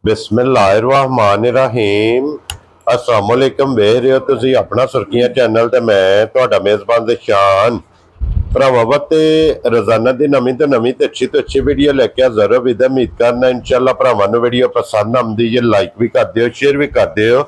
बिस्मिल्लाहिर्रहमानिर्रहीम अस्सलाम वालेकुम वेख रहे हो तुसी अपना सुर्खियां चैनल ते मैं तुहाडा मेजबान शान भरावां ते रोजाना दी नवीं तो अच्छी वीडियो लेके हाज़र हो। उम्मीद करना इंशाअल्लाह भरावां नूं वीडियो पसंद आउंदी है, लाइक भी कर दिओ, शेयर भी कर दिओ।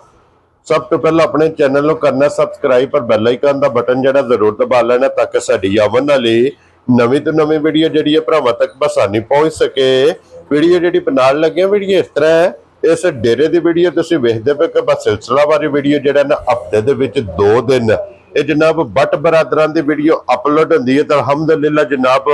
सब तो पहले अपने चैनल को करना सब्सक्राइब पर बैल आइकन का बटन जरा जरूर दबा लेना ताकि साडी आवन वाली नवीं तो नवीं वीडियो जी भरावां तक बसानी पहुंच सके। वीडियो जी बनाने लगे वीडियो इस तरह है, इस डेरे की वीडियो तुसीं वेखदे पे कि बस सिलसिलावारी वीडियो जिहड़ा ना हफ्ते दे विच 2 दिन ये जनाब बट बरादरां दी वीडियो अपलोड होंदी है। तो अलहमदुलिल्लाह जनाब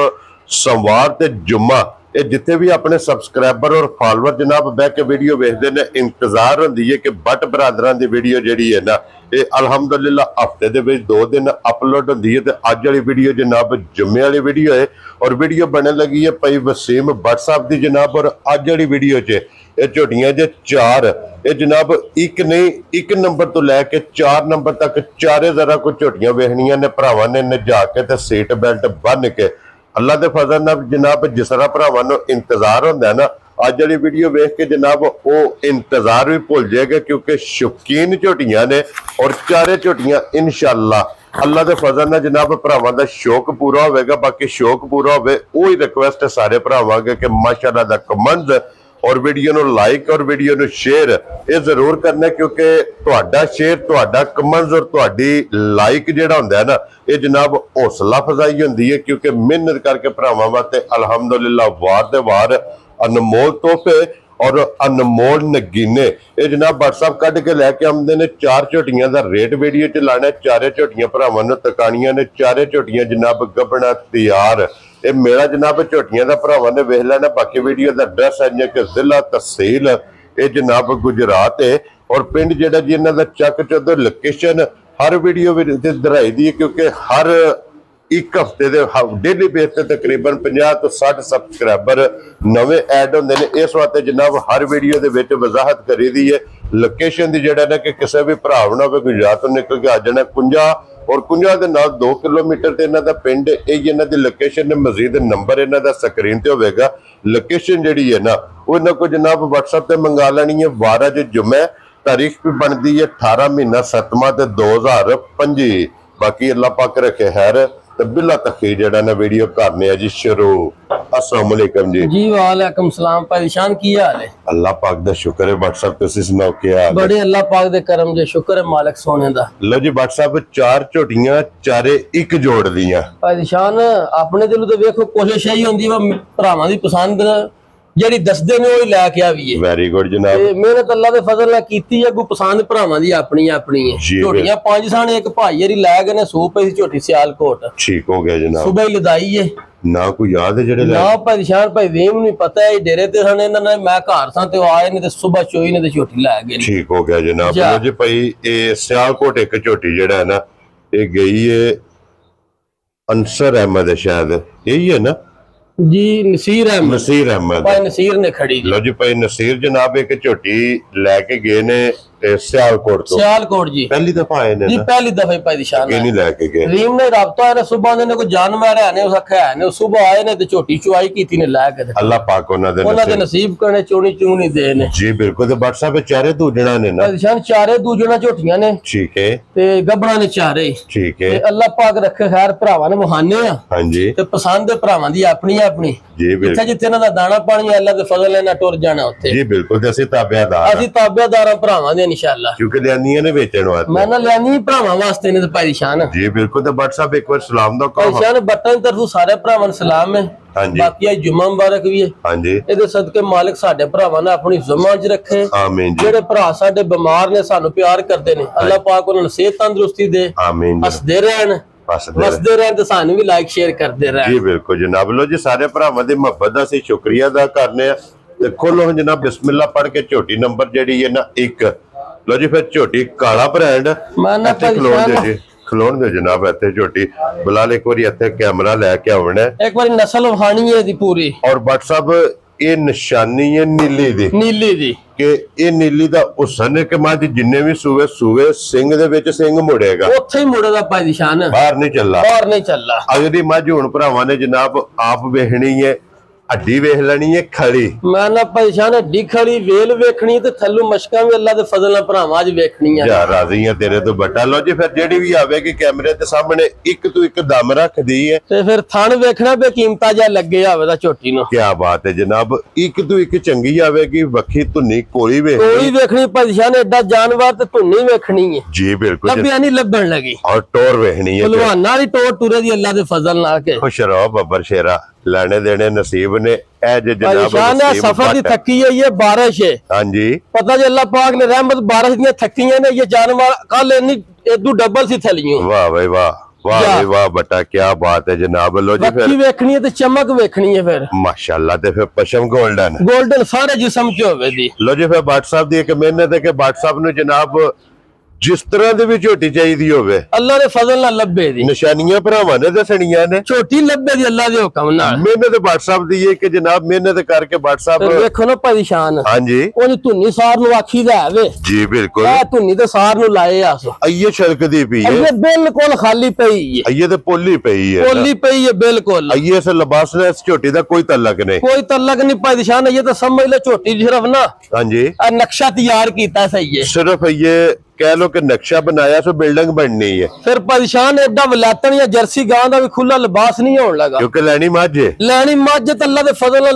सोमवार ते जुम्मा ये जिथे भी अपने सबसक्राइबर और फॉलोअर जनाब बह के वीडियो वेखते हैं, इंतजार होंदी है कि बट बरादरां दी वीडियो जिहड़ी है ना ये अलहमदुलिल्लाह हफ्ते दे विच 2 दिन अपलोड होंदी है। तो अज वाली वीडियो जनाब जुम्मे वाली वीडियो है और वीडियो बनने लगी है भाई वसीम भट्ट साहब की जनाब। और अज वाली वीडियो च ये झोटियां जे 4 ये जनाब एक नहीं एक नंबर तो लैके 4 नंबर तक चारे जरा कुछ झोटियां वेखनियां ने भरावां ने नजा के ते सीट बेल्ट बन के अल्लाह के फजल नाल जनाब जिस तरह भरावां नूं इंतजार होंदा है ना अज वाली वीडियो वेख के जनाब वो इंतजार भी भुल जाएगा क्योंकि शौकीन झोटियां ने और चारे झोटियां इंशाअल्लाह अल्लाह के फजल नाल जनाब भरावां दा शौक पूरा होवेगा। बाकी शौक पूरा होवे वही रिक्वेस्ट है सारे भरावां अगे कि माशाअल्लाह दा कमेंट और वीडियो नु लाइक और वीडियो नु शेयर ये जरूर करना क्योंकि तुहाडा शेयर तुहाडा कमेंट और तुहाडी लाइक जिहड़ा हुंदा है ना ये जनाब हौसला अफजाई हुंदी है क्योंकि मेहनत करके भरावां वास्ते अलहमदुलिल्लाह वार दे वार अनमोल तोहफे और अनमोल नगीने ये जनाब व्हाट्सएप कट के लैके आउंदे ने। 4 झोटियां दा रेट वीडियो च लाना, चारे झोटियां भरावां नूं तकाणियां ने, चारे झोटियां जनाब गबना तैयार ये मेरा जनाब झोटियां दा भरावां ने वेख लेना। बाकी वीडियो दा एड्रेस है कि जिला तहसील ये जनाब गुजरात है और पिंड जिहड़ा जी इन्हां दा चक चौधर लोकेशन हर वीडियो दराई दी है क्योंकि हर एक हफ्ते दे डेली बेस ते तकरीबन 50 तो 60 सबसक्राइबर नवे ऐड होंदे ने। इस वास्ते जनाब हर वीडियो दे विच वजाहत करी दी है लोकेशन दी जिहड़ा ना कि किसी भी भरा ना होवे गुजरात तो निकल के आ जाना कुंजा और कुंजा दे नाल 2 किलोमीटर ते इन्हां दा पिंड यही इन्हां दी लोकेशन ने। मजीद नंबर इन्हां दा स्क्रीन ते होवेगा। लोकेशन जिहड़ी है ना वो इन्हां को जनाब व्हाट्सएप ते मंगा लैनी है। 12 जो जुम्मे तारीख भी बनती है 18 महीना 7वां ते 2025। बाकी अल्लाह पाक रखे खैर तो बिला तखीर जड़ा ना वीडियो करने है जी शुरू। अस्सलाम वालेकुम जी वालेकुम सलाम परेशान की हाल है? अल्लाह पाक दा शुक्र है। व्हाट्सएप तुसी सुनाओ क्या हाल है? बड़े अल्लाह पाक दे करम जे शुक्र है मालिक सोने दा। लो जी व्हाट्सएप 4 झोटियां चारे एक जोड़ दियां परेशान अपने दिल तो देखो कोशिश यही होंदी वा भरावां दी पसंद ਜਿਹੜੀ ਦੱਸਦੇ ਨੇ ਉਹ ਹੀ ਲੈ ਕੇ ਆਵੀਏ। ਵੈਰੀ ਗੁੱਡ ਜਨਾਬ। ਤੇ ਮਿਹਨਤ ਅੱਲਾ ਦੇ ਫਜ਼ਲ ਨਾਲ ਕੀਤੀ ਹੈ। ਕੋਈ ਪਸੰਦ ਭਰਾਵਾਂ ਦੀ ਆਪਣੀ ਆਪਣੀ ਹੈ। ਝੋਟੀਆਂ 5 ਸਾਣੇ ਇੱਕ ਭਾਈ ਯਾਰੀ ਲੈ ਗਏ ਨੇ 100 ਰੁਪਏ ਦੀ ਝੋਟੀ ਸਿਆਲਕੋਟ। ਠੀਕ ਹੋ ਗਿਆ ਜਨਾਬ। ਸਵੇਰ ਲਦਾਈ ਹੈ ਨਾ ਕੋਈ ਯਾਦ ਹੈ ਜਿਹੜੇ ਨਾ ਪਰੇਸ਼ਾਨ ਭਾਈ ਵੇਮ ਨਹੀਂ ਪਤਾ ਹੈ ਡੇਰੇ ਤੇ ਸਣੇ ਇਹਨਾਂ ਨੇ ਮੈਂ ਘਰ ਸਾਂ ਤੇ ਉਹ ਆਏ ਨੇ ਤੇ ਸਵੇਰ ਚੋਈ ਨੇ ਤੇ ਝੋਟੀ ਲੈ ਗਏ। ਠੀਕ ਹੋ ਗਿਆ ਜਨਾਬ। ਲੋ ਜੀ ਭਾਈ ਇਹ ਸਿਆਲਕੋਟ ਇੱਕ ਝੋਟੀ ਜਿਹੜਾ ਹੈ ਨਾ ਇਹ ਗਈ ਹੈ अंसर अहमद है शायद यही है ना जी नसीर अहमद भाई नसीर ने खड़ी। लो जी भाई नसीर जनाब एक झोटी लेके गए ने सियालकोट जी पहली दफा आए ने जी पहली दफा भाई निशान नहीं लेके गए। रीम ने राब्ता है सुबह ने कोई जानवर है ने उस आखा है ने सुबह आए ने ते झोटी चुआई कीती ने ला के अल्लाह पाक उन्हां दे नसीब करने चोनी चूनी दे ने। जी बिल्कुल। ते व्हाट्सएप पे चारे दूजना ने ना निशान चारे दूजना झोटियां ने। ठीक है। ते गबड़ा ने चारे। ठीक है। ते अल्लाह पाक रखे खैर भरावां ने मुहाने आ। हां जी। ते पसंद है भरावां दी अपनी अपनी जी बिल्कुल। जिथे इन्हां दा दाना पानी अल्लाह दे फजल ना टुर जाना उत्थे। जी बिल्कुल। ते असि ताबेदार भरावां दे इंशाअल्लाह क्योंकि लियानियां ने बेचण वास्ते मैं ना लियानी भरावां वास्ते ने ते परेशान। जी बिल्कुल। ते व्हाट्सएप एक बार सलाम दो परेशान बटन तरफों सारे भरावां सलाम है। हां जी। बाकी आज जुम्मा मुबारक भी है। हां जी। इहदे सदके मालिक साडे भरावां ने अपनी ज़िम्मा च रखे। आमीन जी। जेड़े भरा साडे बीमार ने सानू प्यार करदे ने अल्लाह पाक उन्हां नूं सेहत तंदुरुस्ती दे। आमीन। हसदे रहन वसदे रहन ते सानू भी लाइक शेयर करदे रहन। जी बिल्कुल जनाब। लो जी सारे भरावां दी मोहब्बत दा असीं शुक्रिया अदा करने आ। ते खोलो जनाब बिस्मिल्लाह पढ़ के झोटी नंबर जेड़ी है ना 1। लो जी फिर झोटी काला ब्रांड खलोन दे जनाब इत्थे झोटी बिलाल एक बार इत्थे कैमरा लेके आउणा एक बार नस्ल वहानी है दी पूरी और व्हाट्सएप ये निशानी है नीली दी कि ये नीली दा हुसन है कि मां जी जिन्ने भी सूवे सिंह दे विच सिंह मुड़ेगा उत्थे ही मुड़ेगा भाई निशान बाहर नहीं चलना अगली मां जी हुण भरावां ने जनाब आप वेखनी है हड्डी वेख लेनी है खड़ी मैं ना परेशान हड्डी खड़ी वेल वेखनी ते थल्लू मशका भी अल्लाह दे फजल नाल भरावां अज वेखनी है जा राजी है तेरे तो बटा लो जी फिर जेडी भी आवेगी कैमरे ते सामने एक तो एक दम रखदी है ते फिर थण वेखना बेकीमता जा लगे आवे दा झोटी नु क्या बात है जनाब एक तो एक चंगी आवेगी वखी धुनी कोई कोई वेखनी परेशान एडा जानवर ते धुनी वेखनी है जी बिल्कुल लब्बिया नहीं लब्बन लगी और टोर वेखनी है पहलवाना दी टोर टुरे दी अल्लाह दे फजल नाल के खुश रहो बब्बर शेरा लेने देने नसीब ने परेशान है सफर दी थकी है ये बारिश है हाँ जी पता जी अल्लाह पाक ने रहमत बारिश दी थकी ने ये जानवर कल इन्नी एदू डबल सी थलियों वाह भाई वाह वाह भाई वाह बटा क्या बात है जनाब लो जी फिर वेखनी है ते चमक वेखनी है फिर माशाल्लाह ते फिर पशम गोल्डन सारे जिस्म च होवे दी लो जी फिर बाट साहब दी एक मेहनत है कि बाट साहब ने जनाब जिस तरह दी भी झोटी चाहिए होवे अल्लाह दे फजल नाल लब्बे दी निशानियां भरावां ने दसणियां ने झोटी लब्बे दी अल्लाह दे हुक्म नाल मेहनत बाट साहब दी है कि जनाब मेहनत करके बाट साहब देखो ना परेशान हां जी ओनी धुनी सार नु आखी दा है जी बिल्कुल आ धुनी ते सार नु लाए आस अये छलकदी पई है ये बिल्कुल खाली पई है अये ते पोली पई है बिल्कुल अये से लिबास ने इस झोटी दा कोई तल्लक नहीं परेशान ये तो समझ लो झोटी सिर्फ ना हां जी नक्शा तैयार कीता सही है सिर्फ ये कह लो कि नक्शा बनाया सो बिल्डिंग बननी है फिर परेशान एडा वलातन या जर्सी गां दा भी खुला लिबास नहीं होने लगा क्योंकि लैनी मझ अल्लाह दे फजल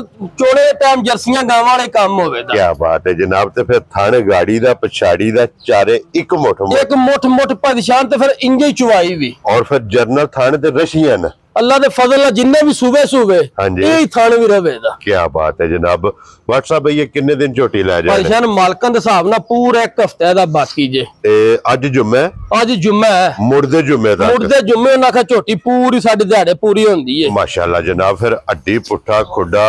चोड़े टाइम जर्सियां गावां वाले काम होवे दा क्या बात है जनाब ते फिर थण गाड़ी दा पछाड़ी दा चारे एक मुठ परेशान ते फिर इंजे चुवाई भी और फिर जर्नल थण ते रशियां न अल्लाह दे फजल जिन्ने भी सूबे यही थान भी रवे दा क्या बात है जनाब व्हाट्सएप ये किन्ने दिन झोटी ले जाए परेशान मालकां दे हिसाब नाल पूरा एक हफ्ते दा बाकी जे ते अज जुम्मा है मुड़दे जुम्मे ना खा झोटी पूरी साडी दिहाड़े पूरी होंदी है माशाल्लाह जनाब फिर अड्डी पुट्ठा खुडा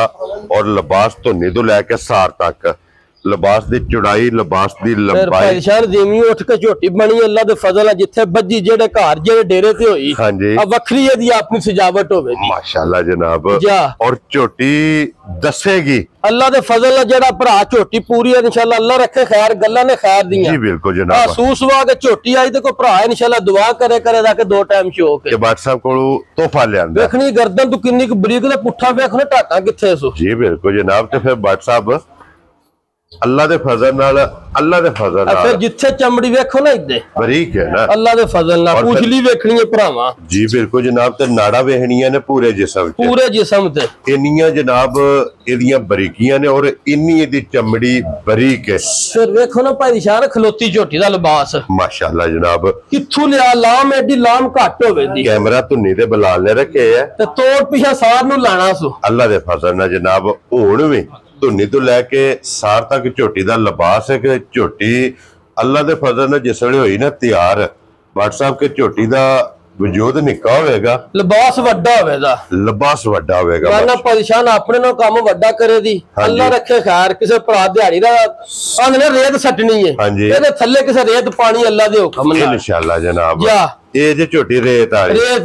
और लिबास धुनी तो लैके सार तक लिबास दी चौड़ाई लिबास दी लंबाई परेशान जिमी उठ के झोटी बनी अल्लाह दे फजल है जिथे बज्जी जेड़े घर जेड़े डेरे ते होई हां जी अब वखरी दी अपनी सजावट होवे माशाल्लाह जनाब जा और झोटी दसेगी अल्लाह दे फजल है जेड़ा भरा झोटी पूरी है इंशाल्लाह अल्लाह रखे खैर गल्लां ने खैर दियां जी बिल्कुल जनाब सूसवा के झोटी आई ते को भरा इंशाल्लाह दुआ करे ताकि दो टाइम शौक के बाट साहब कोलो तोहफा लियांदा देखनी गर्दन तू किन्नी बरीक ते पुट्ठा वेखना टाटा किथे सो जी बिल्कुल जनाब ते फिर बाट साहब अल्लाह दे फजल नाल फिर जिथे चमड़ी वेखो ना इदे बरीक है ना अल्लाह दे फजल नाल पूछली वेखनी है भरावां जी बिल्कुल जनाब ते नाड़ा वेखनियां ने पूरे जिस्म ते इन्नियां जनाब एदियां बरीकियां ने और इन्नी एदी चमड़ी बरीक है फिर वेखो ना भाई शान खलोती झोटी दा लिबास माशाल्लाह जनाब किथों लिया लाम एडी लाम घट होवे दी कैमरा धुनी ते बलाल ने रखे है ते तोड़ पिछा सार नु लाना सो अल्लाह दे फजल नाल जनाब हुण वी धुनी तो लैके सार तक झोटी दा लिबास है कि झोटी अल्लाह दे फजल नाल जिस वेले होई ना तैयार बाट साहब के झोटी दा वजूद निक्का होवेगा लिबास वड्डा होवेगा माना परेशान अपने नो काम वड्डा करे दी अल्लाह रखे खैर किसे भरा दिहाड़ी दा आंदे रेत सटनी है एदे थल्ले किसे रेत पानी अल्लाह दे हुक्म नाल इंशाल्लाह जनाब जा ਇਹ ਜੇ ਝੋਟੀ ਰੇਤ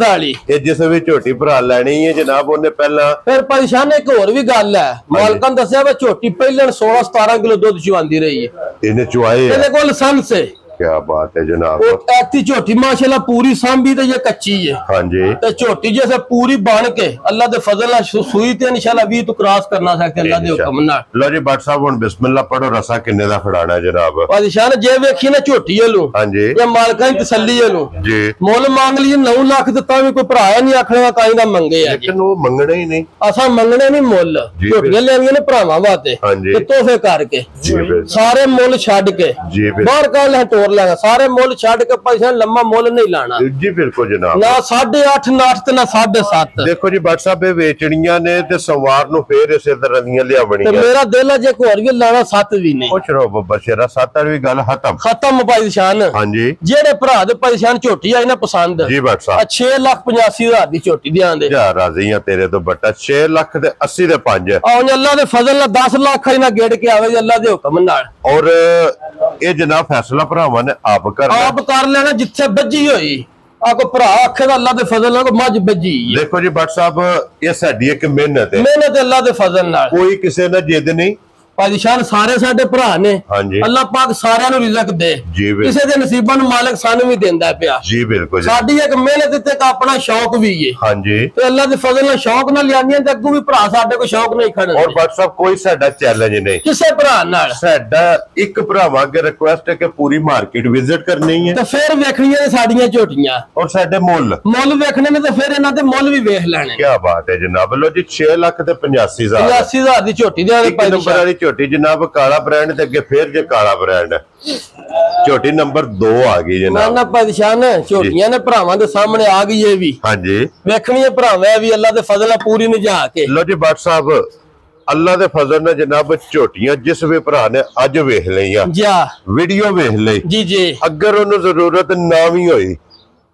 ਵਾਲੀ ਇਹ ਜਿਸ ਵੀ ਝੋਟੀ ਭਰਾ ਲੈਣੀ ਹੈ ਜਨਾਬ ਉਹਨੇ ਪਹਿਲਾਂ ਫਿਰ ਪਰੇਸ਼ਾਨ ਇੱਕ ਹੋਰ ਵੀ ਗੱਲ ਹੈ ਮਾਲਕਾਂ ਨੇ ਦੱਸਿਆ ਵਾ ਝੋਟੀ ਪਹਿਲਾਂ 16 17 ਕਿਲੋ ਦੁੱਧ ਚੁਆਂਦੀ ਰਹੀ ਹੈ ਇਹਨੇ ਚੁਆਏ ਇਹਦੇ ਕੋਲ ਲਾਇਸੈਂਸ ਹੈ क्या बात है जनाब ऐसी झोटी माशाल्लाह पूरी सांभी तो ये कच्ची है हाँ जी तो झोटी जैसे पूरी बन के अल्लाह दे फजल सुई ते इंशाल्लाह 20 तो क्रॉस करना सकते अल्लाह दे हुक्म नाल लो जी बाट साहब हुन बिस्मिल्लाह पढ़ो रसा किन्ने दा फड़ाना जनाब बादशाह जे वेखी ना झोटी लो हां जी ये मालकां दी तसल्ली लो जी मोल मांग लिए 9 लाख दिता भी कोई भरा नहीं आखना काई दा मंगे है लेकिन वो मंगने ही नहीं असा मंगने नहीं मोल झोटियां लेनियां ने भरावां वास्ते हां जी तोहफे करके सारे मोल छड के बाहर का ले तोड़ लेगा सारे छड़ के पैसा लम्मा मोल नहीं लाना जी बिल्कुल जनाब ना 8.5 ना 8 ना 7.5 देखो जी बाट साहब वेचनियां ने ते सोमवार नु फिर इसे तरह दी लियावणियां ते मेरा दिल है जे कोई और भी लाना 7 भी नहीं कुछ रो बब्बर शेरा 7 भी गल खत्म भाई शान हां जी जेड़े भरा दे परेशान झोटी आई ना पसंद जी बाट साहब 6,85,000 दी झोटी दी आंदे जा राजी हां तेरे तो बट्टा 6,80,000 दे 5 और अल्लाह दे फजल नाल 10 लाख ही ना गेड़ के आवे अल्लाह दे हुक्म नाल और ये जनाब फैसला भरावां ने आप कर लेना जिथे बज्जी होई आको भरा आखे अल्लाह दे फजल नाल मज बज्जी देखो जी बाट साहब ये साडी एक मेहनत है अल्लाह दे फजल नाल कोई किसी ने जिद नहीं ਭਾਜੀ ਸ਼ਾਨ ਸਾਰੇ ਸਾਡੇ ਭਰਾ ਨੇ ਹਾਂਜੀ ਅੱਲਾਹ ਪਾਕ ਸਾਰਿਆਂ ਨੂੰ ਰਿਜ਼ਕ ਦੇ ਜੀ ਕਿਸੇ ਦੇ ਨਸੀਬਾਂ ਨੂੰ ਮਾਲਕ ਸਾਨੂੰ ਵੀ ਦਿੰਦਾ ਪਿਆ ਜੀ ਬਿਲਕੁਲ ਸਾਡੀ ਇੱਕ ਮਿਹਨਤ ਤੇ ਇੱਕ ਆਪਣਾ ਸ਼ੌਕ ਵੀ ਹੈ ਹਾਂਜੀ ਤੇ ਅੱਲਾਹ ਦੇ ਫਜ਼ਲ ਨਾਲ ਸ਼ੌਕ ਨਾਲ ਲਿਆਂਦੀਆਂ ਤੇ ਅੱਗੋਂ ਵੀ ਭਰਾ ਸਾਡੇ ਕੋਲ ਸ਼ੌਕ ਨਹੀਂ ਖੜਨ ਔਰ WhatsApp ਕੋਈ ਸਾਡਾ ਚੈਲੰਜ ਨਹੀਂ ਕਿਸੇ ਭਰਾ ਨਾਲ ਸਾਡਾ ਇੱਕ ਭਰਾਵਾਂ ਅੱਗੇ ਰਿਕੁਐਸਟ ਹੈ ਕਿ ਪੂਰੀ ਮਾਰਕੀਟ ਵਿਜ਼ਿਟ ਕਰਨੀ ਹੈ ਤੇ ਫਿਰ ਵੇਖਣੀਆਂ ਨੇ ਸਾਡੀਆਂ ਝੋਟੀਆਂ ਔਰ ਸਾਡੇ ਮੁੱਲ ਵੇਖਣੇ ਨੇ ਤੇ ਫਿਰ ਇਹਨਾਂ ਦੇ ਮੁੱਲ ਵੀ ਵੇਖ ਲੈਣੇ ਕੀ ਬਾਤ ਹੈ ਜਨਾਬ ਲੋ ਜੀ 6 ਲੱਖ ਤੇ 85,000 85,000 ਦੀ ਝੋਟੀ ਦੇ ਇੱਕ ਨੰਬਰ ਵਾਲੀ ਝੋਟੀ ਜਨਾਬ ਕਾਲਾ ਬ੍ਰਾਂਡ ਤੇ ਅੱਗੇ ਫਿਰ ਜੇ ਕਾਲਾ ਬ੍ਰਾਂਡ ਝੋਟੀ ਨੰਬਰ 2 ਆ ਗਈ ਜਨਾਬ ਨਾ ਪਰੇਸ਼ਾਨ ਝੋਟੀਆਂ ਨੇ ਭਰਾਵਾਂ ਦੇ ਸਾਹਮਣੇ ਆ ਗਈ ਇਹ ਵੀ ਹਾਂਜੀ ਵੇਖਣੀਆਂ ਭਰਾਵਾਂ ਵੀ ਅੱਲਾਹ ਦੇ ਫਜ਼ਲ ਨਾਲ ਪੂਰੀ ਨਿਜਾ ਕੇ ਲੋ ਜੀ ਬਾਟ ਸਾਹਿਬ ਅੱਲਾਹ ਦੇ ਫਜ਼ਲ ਨਾਲ ਜਨਾਬ ਝੋਟੀਆਂ ਜਿਸ ਵੀ ਭਰਾ ਨੇ ਅੱਜ ਵੇਖ ਲਈਆਂ ਵੀਡੀਓ ਵੇਖ ਲਈ ਜੀ ਅਗਰ ਉਹਨੂੰ ਜ਼ਰੂਰਤ ਨਾ ਵੀ ਹੋਈ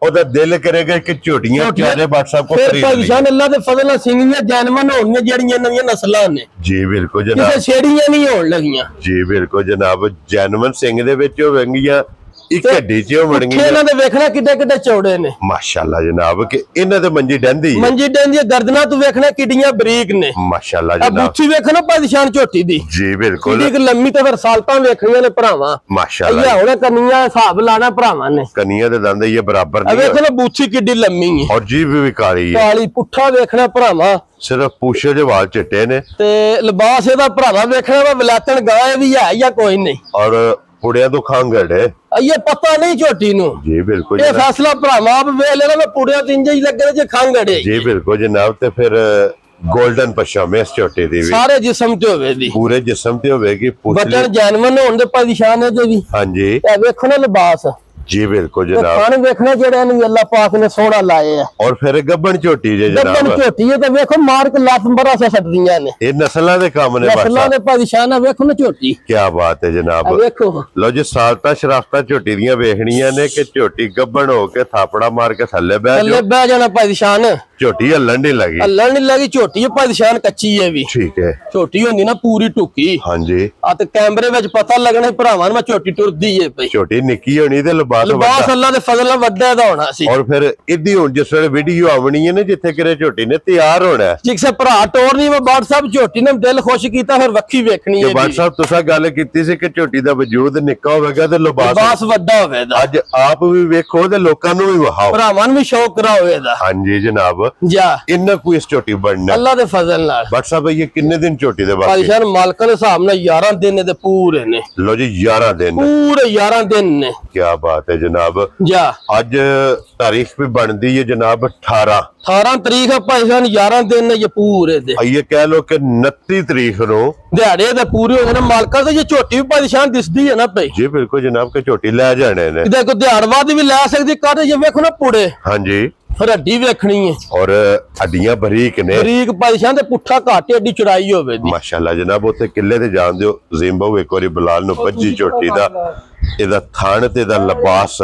ਉਹਦਾ ਦਿਲ ਕਰੇਗਾ ਕਿ ਝੋਟੀਆਂ ਚਾਰੇ ਬਾਟ ਸਾਹਿਬ ਕੋ ਖਰੀਦ ਲਈ ਪਰੇਸ਼ਾਨ ਅੱਲਾਹ ਦੇ ਫਜ਼ਲ ਨਾਲ ਸਿੰਘੀਆਂ ਜਾਨਵਰ ਹੋਣੀਆਂ ਜਿਹੜੀਆਂ ਨਵੀਆਂ ਨਸਲਾਂ ਨੇ ਜੀ ਬਿਲਕੁਲ ਜਨਾਬ ਕਿਸੇ ਛੇੜੀਆਂ ਨਹੀਂ ਹੋਣ ਲੱਗੀਆਂ ਜੀ ਬਿਲਕੁਲ ਜਨਾਬ ਜੈਨਵਨ ਸਿੰਘ ਦੇ ਵਿੱਚ ਹੋਣਗੀਆਂ ਇੱਕ ਹੱਡੀ ਚ ਹੋਣਗੀਆਂ ਇਹਨਾਂ ਦੇ ਵੇਖਣਾ ਕਿੱਡੇ ਕਿੱਡੇ ਚੌੜੇ ਨੇ ਮਾਸ਼ਾਅੱਲਾ ਜਨਾਬ ਕਿ ਇਹਨਾਂ ਦੇ ਮੰਜੀ ਡੰਦੀ ਗਰਦਨਾਂ ਤੂੰ ਵੇਖਣਾ ਕਿੱਡੀਆਂ ਬਰੀਕ ਨੇ ਮਾਸ਼ਾਅੱਲਾ ਜਨਾਬ ਬੁੱਥੀ ਵੇਖਣਾ ਪਰੇਸ਼ਾਨ ਝੋਟੀ ਦੀ ਜੀ ਬਿਲਕੁਲ ਕਿੱਡੀ ਲੰਮੀ ਤੇ ਫਿਰ ਸਾਲਤਾਂ ਵੇਖਣੀਆਂ ਨੇ ਭਰਾਵਾਂ ਮਾਸ਼ਾਅੱਲਾ ਇਹ ਹੁਣ ਕੰਨੀਆਂ ਹਿਸਾਬ ਲਾਣਾ ਭਰਾਵਾਂ ਨੇ ਕੰਨੀਆਂ ਦੇ ਦੰਦ ਇਹ ਬਰਾਬਰ ਨਹੀਂ ਵੇਖਣਾ ਬੁੱਥੀ ਕਿੱਡੀ ਲੰਮੀ ਹੈ ਔਰ ਜੀਭ ਵੀ ਕਾਲੀ ਹੈ ਕਾਲੀ ਪੁੱਠਾ ਵੇਖਣਾ ਭਰਾਵਾਂ ਸਿਰਫ ਪੂਛੇ ਦੇ ਵਾਲ ਚਿੱਟੇ ਨੇ ਤੇ ਲਿਬਾਸ ਇਹਦਾ ਭਰਾਵਾ ਵੇਖਣਾ ਵਾ ਵਿਲਾਤਣ ਗਾਂ ਵੀ ਹੈ ਜਾਂ ਕੋਈ ਨਹੀਂ ਔਰ ਪੁੜਿਆਂ ਤੋਂ ਖਾਂਗੜ ਹੈ ਇਹ ਪਤਾ ਨਹੀਂ ਝੋਟੀ ਨੂੰ ਜੀ ਬਿਲਕੁਲ ਇਹ ਫੈਸਲਾ ਭਰਾਵਾ ਆਪ ਵੇਖ ਲੈਣਾ ਮੈਂ ਪੁੜਿਆਂ ਤੇ ਇੰਜ ਹੀ ਲੱਗੇ ਜੇ ਖਾਂਗੜ ਹੈ ਜੀ ਬਿਲਕੁਲ ਜਨਾਬ ਤੇ ਫਿਰ ਗੋਲਡਨ ਪਸ਼ਾਮੇ ਇਸ ਝੋਟੀ ਦੀ ਵੀ ਸਾਰੇ ਜਿਸਮ ਤੇ ਹੋਵੇਗੀ ਪੂਰੇ ਜਿਸਮ ਤੇ ਹੋਵੇਗੀ ਬਟਨ ਜਾਨਵਰ ਹੋਣ ਦੇ ਪਰੇਸ਼ਾਨ ਹੈ ਜੇ ਵੀ ਹਾਂਜੀ ਇਹ ਵੇਖੋ ਨਾ ਲਿਬਾਸ ਜੀ ਬਿਲकुल जनाब खान देखने ਜਿਹੜੇ ਨੂੰ ਅੱਲਾਹ ਪਾਕ ਨੇ ਸੋਹਣਾ ਲਾਏ ਆ ਔਰ ਫਿਰ ਗੱਬਣ ਝੋਟੀ ਜੇ ਜਨਾਬ ਗੱਬਣ ਝੋਟੀ ਤੇ ਵੇਖੋ ਮਾਰ ਕੇ ਲੱਤ ਬਰਾ ਸੇ ਛੱਡਦੀਆਂ ਨੇ ਇਹ ਨਸਲਾਂ ਦੇ ਕੰਮ ਨੇ ਬਸ ਨਸਲਾਂ ਦੇ ਪਰੇਸ਼ਾਨ ਵੇਖੋ ਨਾ ਝੋਟੀ ਕੀ ਬਾਤ ਹੈ ਜਨਾਬ ਵੇਖੋ ਲੋ ਜੀ ਸਾਲਤਾ ਸ਼ਰਾਫਤਾ ਝੋਟੀ ਦੀਆਂ ਵੇਖਣੀਆਂ ਨੇ ਕਿ ਝੋਟੀ ਗੱਬਣ ਹੋ ਕੇ ਥਾਪੜਾ ਮਾਰ ਕੇ ਥੱਲੇ ਬਹਿ ਜਾਣਾ ਪਰੇਸ਼ਾਨ ਝੋਟੀ ਹੱਲਣ ਨਹੀਂ ਲੱਗੀ ਹੱਲਣ ਨਹੀਂ ਲੱਗੀ ਝੋਟੀ ਪਰੇਸ਼ਾਨ ਕੱਚੀ ਹੈ ਵੀ ਠੀਕ ਹੈ ਝੋਟੀ ਹੁੰਦੀ ਨਾ ਪੂਰੀ ਟੁੱਕੀ ਹਾਂਜੀ ਆ ਤੇ ਕੈਮਰੇ ਵਿੱਚ ਪਤਾ ਲੱਗਣਾ ਭਰਾਵਾਂ ਨੂੰ ਮੈਂ ਝੋਟੀ ਟੁਰਦੀ ਏ ਪਈ ਝੋਟੀ ਨਿੱਕੀ ਹੋਣੀ ਤੇ ਲਿਬਾਸ ਅੱਲਾਹ ਦੇ ਫਜ਼ਲ ਨਾਲ ਵੱਡਾ ਦਾ ਹੋਣਾ ਸੀ ਔਰ ਫਿਰ ਇੱਦੀ ਹੁਣ ਜਿਸ ਵੇਲੇ ਵੀਡੀਓ ਆਵਣੀ ਹੈ ਨਾ ਜਿੱਥੇ ਕਿਰੇ ਝੋਟੀ ਨੇ ਤਿਆਰ ਹੋਣਾ ਜਿਕਸੇ ਭਰਾ ਟੋਰ ਨਹੀਂ ਮੈਂ WhatsApp ਝੋਟੀ ਨੇ ਦਿਲ ਖੁਸ਼ ਕੀਤਾ ਫਿਰ ਵੱਖੀ ਵੇਖਣੀ ਹੈ ਜੀ WhatsApp ਤੁਸੀਂ ਗੱਲ ਕੀਤੀ ਸੀ ਕਿ ਝੋਟੀ ਦਾ ਵਜੂਦ ਨਿੱਕਾ ਹੋਵੇਗਾ ਤੇ ਲਿਬਾਸ ਵੱਡਾ ਹੋਵੇਗਾ ਅੱਜ ਆਪ ਵੀ ਵੇਖੋ ਤੇ ਲੋਕਾਂ ਨੂੰ ਵੀ ਵਹਾਓ ਭਰਾਵਾਂ ਨੂੰ ਵੀ ਸ਼ੌਕ ਕਰਾ ਹੋਵੇਗਾ ਹਾਂਜੀ ਜਨਾਬ ਜਾ ਇੰਨਾ ਕੋਈ ਇਸ ਝੋਟੀ ਬਣਨਾ ਅੱਲਾਹ ਦੇ ਫਜ਼ਲ ਨਾਲ WhatsApp ਇਹ ਕਿੰਨੇ ਦਿਨ ਝੋਟੀ ਦੇ ਬਾਅਦ ਪਾਕਿਸਤਾਨ ਮਾਲਕਾਂ ਦੇ ਹਿਸਾਬ ਨਾਲ 11 ਦਿਨ ਨੇ ਤੇ ਪੂਰੇ ਨੇ ਲੋ ਜੀ 11 ਦਿਨ ਪੂਰੇ 11 ਦਿਨ ਨੇ ਕੀ ਬਾਤ ਹੈ ਜਨਾਬ ਜਾ ਅੱਜ ਤਾਰੀਖ ਵੀ ਬਣਦੀ ਹੈ ਜਨਾਬ 18 ਤਰੀਕ ਹੈ ਪਾਕਿਸਤਾਨ 11 ਦਿਨ ਨੇ ਇਹ ਪੂਰੇ ਦੇ ਇਹ ਕਹਿ ਲੋ ਕਿ 29 ਤਰੀਕ ਨੂੰ ਦਿਹਾੜੇ ਦੇ ਪੂਰੇ ਹੋ ਗਏ ਨੇ ਮਾਲਕਾਂ ਤੇ ਜੇ ਝੋਟੀ ਵੀ ਪਾਕਿਸਤਾਨ ਦਿਸਦੀ ਹੈ ਨਾ ਪਈ ਜੀ ਬਿਲਕੁਲ ਜਨਾਬ ਕਿ ਝੋਟੀ ਲੈ ਜਾਣੇ ਨੇ ਇਹਦੇ ਕੋ ਦਿਹਾੜਵਾਦ ਵੀ ਲੈ ਸਕਦੀ ਕੱਢ ਜੇ ਵੇਖੋ ਨਾ ਪੁੜੇ ਹਾਂਜੀ ਹੱਡੀ ਵੇਖਣੀ ਹੈ ਔਰ ਹੱਡੀਆਂ ਬਰੀਕ ਨੇ ਬਰੀਕ ਪਾਕਿਸਤਾਨ ਤੇ ਪੁੱਠਾ ਘਾਟੇ ਏਡੀ ਚੜਾਈ ਹੋਵੇ ਦੀ ਮਾਸ਼ਾਅੱਲਾ ਜਨਾਬ ਉੱਥੇ ਕਿੱਲੇ ਤੇ ਜਾਣ ਦਿਓ ਜ਼ਿੰਬਾਬਵੇ ਇੱਕ ਵਾਰੀ ਬਲਾਲ ਨੂੰ ਭੱਜੀ ਝੋਟੀ ਦਾ ਇਹਦਾ ਥਣ ਤੇ ਦਾ ਲਿਬਾਸ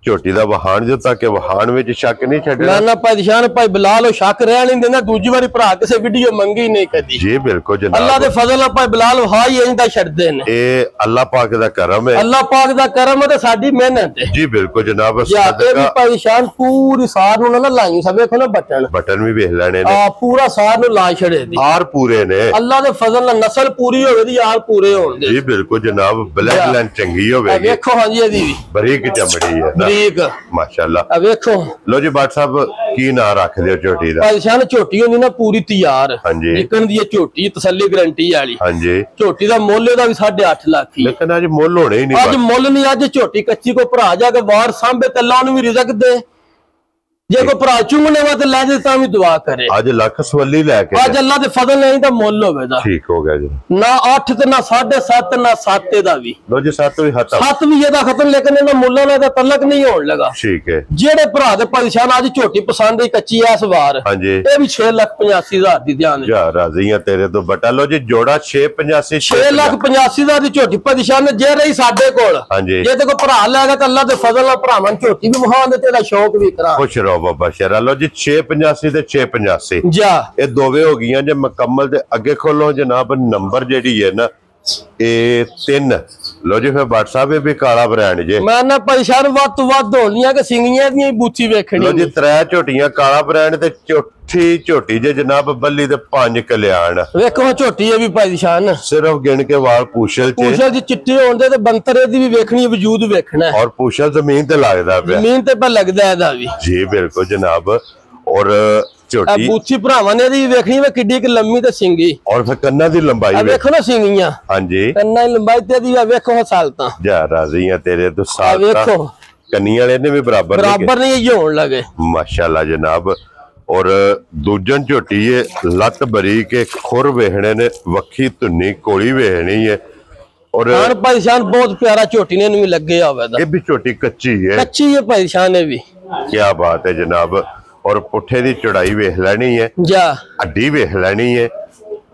ਝੋਟੀ ਦਾ ਵਹਾਣ ਜੋ ਤਾਂ ਕਿ ਵਹਾਣ ਵਿੱਚ ਸ਼ੱਕ ਨਹੀਂ ਛੱਡਣਾ ਨਾ ਪਾਕਿਸਤਾਨ ਭਾਈ ਬਲਾਲ ਉਹ ਸ਼ੱਕ ਰਹਿ ਨਹੀਂ ਦਿੰਦਾ ਦੂਜੀ ਵਾਰੀ ਭਰਾ ਕਿਸੇ ਵੀਡੀਓ ਮੰਗੀ ਨਹੀਂ ਕਦੀ ਜੀ ਬਿਲਕੁਲ ਜਨਾਬ ਅੱਲਾਹ ਦੇ ਫਜ਼ਲ ਨਾਲ ਭਾਈ ਬਲਾਲ ਹਾਈ ਇੰਦਾ ਛੱਡਦੇ ਨੇ ਇਹ ਅੱਲਾਹ ਪਾਕ ਦਾ ਕਰਮ ਹੈ ਅੱਲਾਹ ਪਾਕ ਦਾ ਕਰਮ ਹੈ ਤੇ ਸਾਡੀ ਮਿਹਨਤ ਹੈ ਜੀ ਬਿਲਕੁਲ ਜਨਾਬ ਇਹ ਵੀ ਪਾਕਿਸਤਾਨ ਪੂਰੀ ਸਾਰ ਨੂੰ ਨਾ ਲਾਈ ਸਭ ਵੇਖੋ ਨਾ ਬਟਨ ਵੀ ਵੇਖ ਲੈਣੇ ਨੇ ਆ ਪੂਰਾ ਸਾਰ ਨੂੰ ਲਾ ਛੜੇ ਦੀ ਆਰ ਪੂਰੇ ਨੇ ਅੱਲਾਹ ਦੇ ਫਜ਼ਲ ਨਾਲ ਨਸਲ ਪੂਰੀ ਹੋਵੇ ਦੀ ਯਾਰ ਪੂਰੇ ਹੋਣ ਦੇ ਜੀ ਬਿਲਕੁਲ ਜਨਾਬ ਬਲੈਕ ਲਾਈਨ ਚੰਗੀ ਹੋਵੇਗੀ ਵੇਖੋ ਹਾਂਜੀ ਇਹਦੀ ਵੀ ਬਰੀਕ ਚਮੜੀ ਹੈ ਬਰੀਕ ਮਾਸ਼ਾਅੱਲਾ ਆ ਵੇਖੋ ਲੋ ਜੀ ਬਾਟ ਸਾਹਿਬ ਕੀ ਨਾਂ ਰੱਖ ਦਿਓ ਝੋਟੀ ਦਾ ਪਾਕਿਸਤਾਨ ਝੋਟੀ ਹੁੰਦੀ ਨਾ ਪੂਰੀ ਤਿਆਰ ਹਾਂਜੀ ਨਿਕਣ ਦੀ ਇਹ ਝੋਟੀ ਤਸੱਲੀ ਗਰੰਟੀ ਵਾਲੀ ਹਾਂਜੀ ਝੋਟੀ ਦਾ ਮੁੱਲ ਇਹਦਾ ਵੀ 8.5 ਲੱਖ ਹੀ ਲੇਕਿਨ ਅੱਜ ਮੁੱਲ ਹੋਣੇ ਹੀ ਨਹੀਂ ਅੱਜ ਮੁੱਲ ਨਹੀਂ ਅੱਜ ਝੋਟੀ ਕੱਚੀ ਕੋ ਭਰਾ ਜਾ ਕੇ ਵਾਰ ਸਾਂਭੇ ਤੇ ਅੱਲਾਹ ਨੂੰ ਵੀ ਰਿਜ਼ਕ ਦੇ ਜੇ ਕੋਈ ਭਰਾ ਚੁੰਗਣੇ ਵਾ ਤੇ ਲੈ ਜੇ ਤਾਂ ਵੀ ਦੁਆ ਕਰੇ ਅੱਜ ਲੱਖ ਸਵੱਲੀ ਲੈ ਕੇ ਅੱਜ ਅੱਲਾਹ ਦੇ ਫਜ਼ਲ ਨਹੀਂ ਤਾਂ ਮੁੱਲ ਹੋਵੇਗਾ ਠੀਕ ਹੋ ਗਿਆ ਜੀ ਨਾ 8 ਤੇ ਨਾ 7.5 ਨਾ 7 ਇਹਦਾ ਵੀ ਲੋ ਜੀ 7 ਵੀ ਹੱਥ 7 ਵੀ ਇਹਦਾ ਖਤਮ ਲੇਕਿਨ ਇਹਨਾਂ ਮੁੱਲਾਂ ਨਾਲ ਤਾਂ ਤਲਕ ਨਹੀਂ ਹੋਣ ਲਗਾ ਠੀਕ ਹੈ ਜਿਹੜੇ ਭਰਾ ਦੇ ਪਰੇਸ਼ਾਨ ਅੱਜ ਝੋਟੀ ਪਸੰਦ ਹੀ ਕੱਚੀ ਐ ਇਸ ਵਾਰ ਹਾਂਜੀ ਇਹ ਵੀ 6,85,000 ਦੀ ਧਿਆਨ ਜਾ ਰਾਜ਼ੀ ਆ ਤੇਰੇ ਤੋਂ ਬਟਾ ਲੋ ਜੀ ਜੋੜਾ 685 6,85,000 ਦੀ ਝੋਟੀ ਪਰੇਸ਼ਾਨ ਜੇ ਰਹੀ ਸਾਡੇ ਕੋਲ ਹਾਂਜੀ ਜੇ ਤੇ ਕੋਈ ਭਰਾ ਲੈਗਾ ਤਾਂ ਅੱਲਾਹ ਦੇ ਫਜ਼ਲ ਨਾਲ ਭਰਾਵਾਂ ਨੂੰ ਝੋਟੀ ਵੀ ਮਹਾਨ ਦੇ ਤੇਰਾ ਸ਼ੌਕ ਵੀ ਕਰਾ ਖੁਸ਼ ਰਹੋ ਬਾਬਾ ਸ਼ੇਰਾ ਲੋ ਜੀ 685 ਤੇ 685 ਜਾ ਇਹ ਦੋਵੇਂ ਹੋ ਗਈਆਂ ਜੇ ਮੁਕੰਮਲ ਤੇ ਅੱਗੇ ਖੋਲੋ ਜਨਾਬ ਨੰਬਰ ਜਿਹੜੀ ਹੈ ਨਾ ਇਹ 3 ਲੋ ਜੀ ਫਿਰ WhatsApp ਇਹ ਵੀ ਕਾਲਾ ਬ੍ਰਾਂਡ ਜੇ ਮੈਂ ਨਾ ਪਰੇਸ਼ਾਨ ਵੱਧ ਤੋਂ ਵੱਧ ਹੋਣੀਆਂ ਕਿ ਸਿੰਗੀਆਂ ਦੀਆਂ ਬੂਥੀ ਵੇਖਣੀ ਲੋ ਜੀ 3 ਝੋਟੀਆਂ ਕਾਲਾ ਬ੍ਰਾਂਡ ਤੇ ਚੌਥੀ ਝੋਟੀ ਜੇ ਜਨਾਬ ਬੱਲੀ ਤੇ 5 ਕਲਿਆਣ ਵੇਖੋ ਝੋਟੀ ਇਹ ਵੀ ਪਰੇਸ਼ਾਨ ਸਿਰਫ ਗਿਣ ਕੇ ਵਾਲ ਪੂਛਲ ਚ ਚਿੱਟੇ ਹੋਣ ਦੇ ਤੇ ਬੰਤਰੇ ਦੀ ਵੀ ਵੇਖਣੀ ਵਜੂਦ ਵੇਖਣਾ ਔਰ ਪੂਛਲ ਜ਼ਮੀਨ ਤੇ ਲੱਗਦਾ ਪਿਆ ਜ਼ਮੀਨ ਤੇ ਪਰ ਲੱਗਦਾ ਇਹਦਾ ਵੀ ਜੀ ਬਿਲਕੁਲ ਜਨਾਬ ਔਰ ਝੋਟੀ ਬੂਥੀ ਭਰਾਵਾਂ ਨੇ ਦੀ ਵੇਖਣੀ ਵੇ ਕਿੱਡੀ ਕਿ ਲੰਮੀ ਤੇ ਸਿੰਗੀ ਔਰ ਫਿਰ ਕੰਨਾਂ ਦੀ ਲੰਬਾਈ ਵੇਖੋ ਨਾ ਸਿੰਗੀਆਂ ਹਾਂਜੀ ਕੰਨਾਂ ਦੀ ਲੰਬਾਈ ਤੇ ਦੀ ਵੇਖੋ ਹਾਲਤਾਂ ਜਾ ਰਾਜ਼ੀ ਆ ਤੇਰੇ ਤੋਂ ਸਾਲ ਵੇਖੋ ਕੰਨੀ ਵਾਲੇ ਨੇ ਵੀ ਬਰਾਬਰ ਨਹੀਂ ਇਹ ਹੋਣ ਲੱਗੇ ਮਾਸ਼ਾਅੱਲਾ ਜਨਾਬ ਔਰ ਦੂਜਨ ਝੋਟੀ ਇਹ ਲੱਤ ਬਰੀ ਕੇ ਖੁਰ ਵੇਖਣੇ ਨੇ ਵੱਖੀ ਧੁੰਨੀ ਕੋਲੀ ਵੇਖਣੀ ਹੈ ਔਰ ਪਰੇਸ਼ਾਨ ਬਹੁਤ ਪਿਆਰਾ ਝੋਟੀ ਨੇ ਇਹਨੂੰ ਵੀ ਲੱਗੇ ਹੋਵੇ ਇਹ ਵੀ ਝੋਟੀ ਕੱਚੀ ਹੈ ਪਰੇਸ਼ਾਨ ਹੈ ਵੀ ਕੀ ਬਾਤ ਹੈ ਜਨਾਬ ਔਰ ਪੁੱਠੇ ਦੀ ਚੜਾਈ ਵੇਖ ਲੈਣੀ ਹੈ ਜਾ ਅੱਡੀ ਵੇਖ ਲੈਣੀ ਹੈ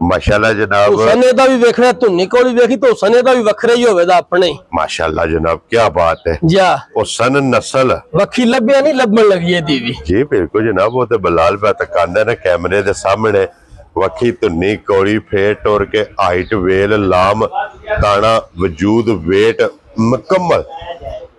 ਮਾਸ਼ਾਅੱਲਾ ਜਨਾਬ ਸਨੇ ਦਾ ਵੀ ਵੇਖਣਾ ਧੁੰਨੀ ਕੋਲੀ ਵੇਖੀ ਤਾਂ ਸਨੇ ਦਾ ਵੀ ਵੱਖਰਾ ਹੀ ਹੋਵੇਗਾ ਆਪਣੇ ਮਾਸ਼ਾਅੱਲਾ ਜਨਾਬ ਕੀ ਬਾਤ ਹੈ ਜਾ ਉਹ ਸਨ ਨਸਲ ਵੱਖੀ ਲੱਭਿਆ ਨਹੀਂ ਲੱਭਣ ਲੱਗੀ ਇਹਦੀ ਵੀ ਜੀ ਬਿਲਕੁਲ ਜਨਾਬ ਉਹ ਤੇ ਬਲਾਲ ਪਾ ਤਕਾਂਦਾ ਨੇ ਕੈਮਰੇ ਦੇ ਸਾਹਮਣੇ ਵੱਖੀ ਧੁੰਨੀ ਕੋਲੀ ਫੇਰ ਟੋਰ ਕੇ ਹਾਈਟ ਵੇਲ ਲਾਮ ਦਾਣਾ ਵਜੂਦ ਵੇਟ ਮੁਕੰਮਲ